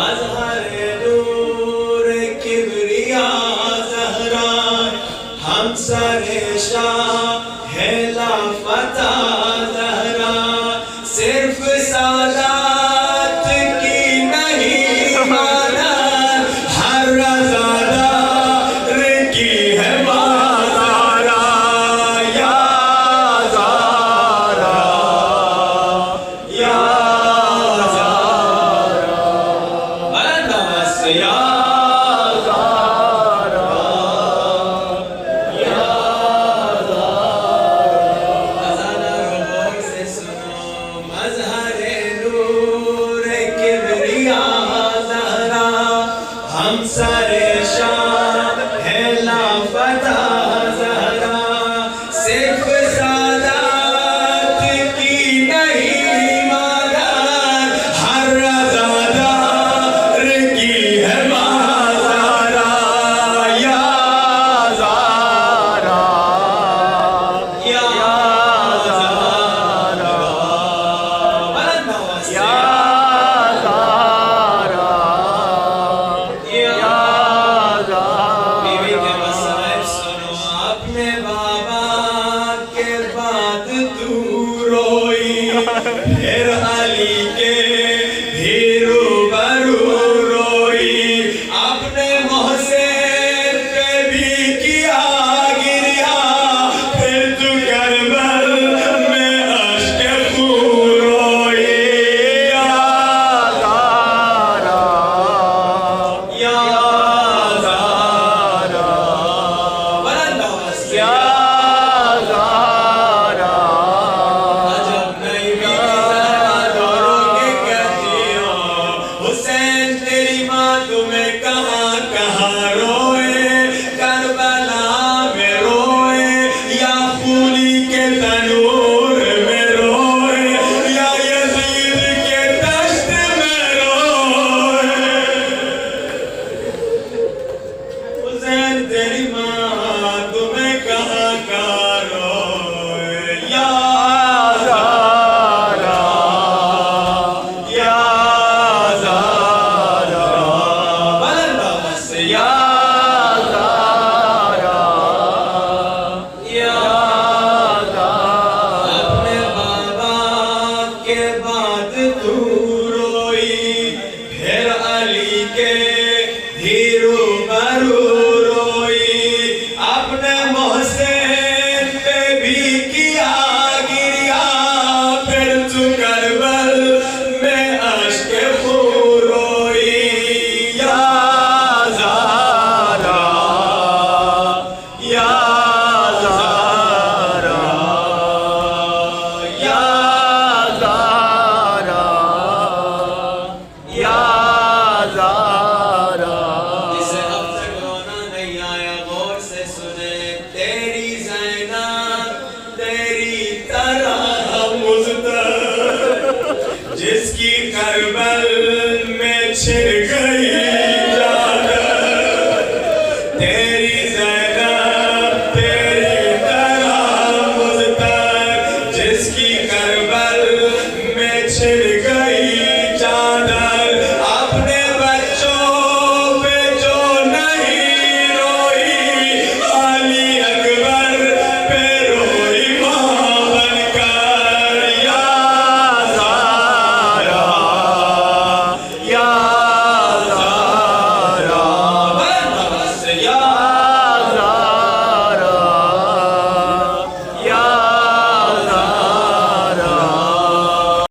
مظہر نور کبریا زہرا ہم سر شاہ ہے لافتہ زہرا صرف سادات کی نہیں مانا ہر رضادار کی ہے مازارا یا زہرا یا زہرا بلند یا ہم سر شاہ ہے لافتہ زہرا صرف سادات کی نہیں مادر ہر رضادار کی ہے مازارا یا زہرا یا زہرا بلند یا پھر علی کے بھی روبرو روئی اپنے محسن پہ بھی کیا گریا پھر تو کربل میں اشک خون روئی یا زہرا یا زہرا بلند یا حسین تیری ماں تمہیں کہاں کہاں روئے کربلا میں روئے یا خونی کے تنور میں روئے یا یزید کے دشت میں روئے حسین تیری ماں تمہیں کہاں کہاں روئے یا اپنے محسن پہ بھی کیا گریا پھر تو کربل میں اشک خون روئی یا زہرا یا زہرا یا زہرا یا زہرا جسے اب تک رونا نہیں آیا غور سے سنے تیری زینب تیری طرح مزدر جس کی کربل میں چھڑ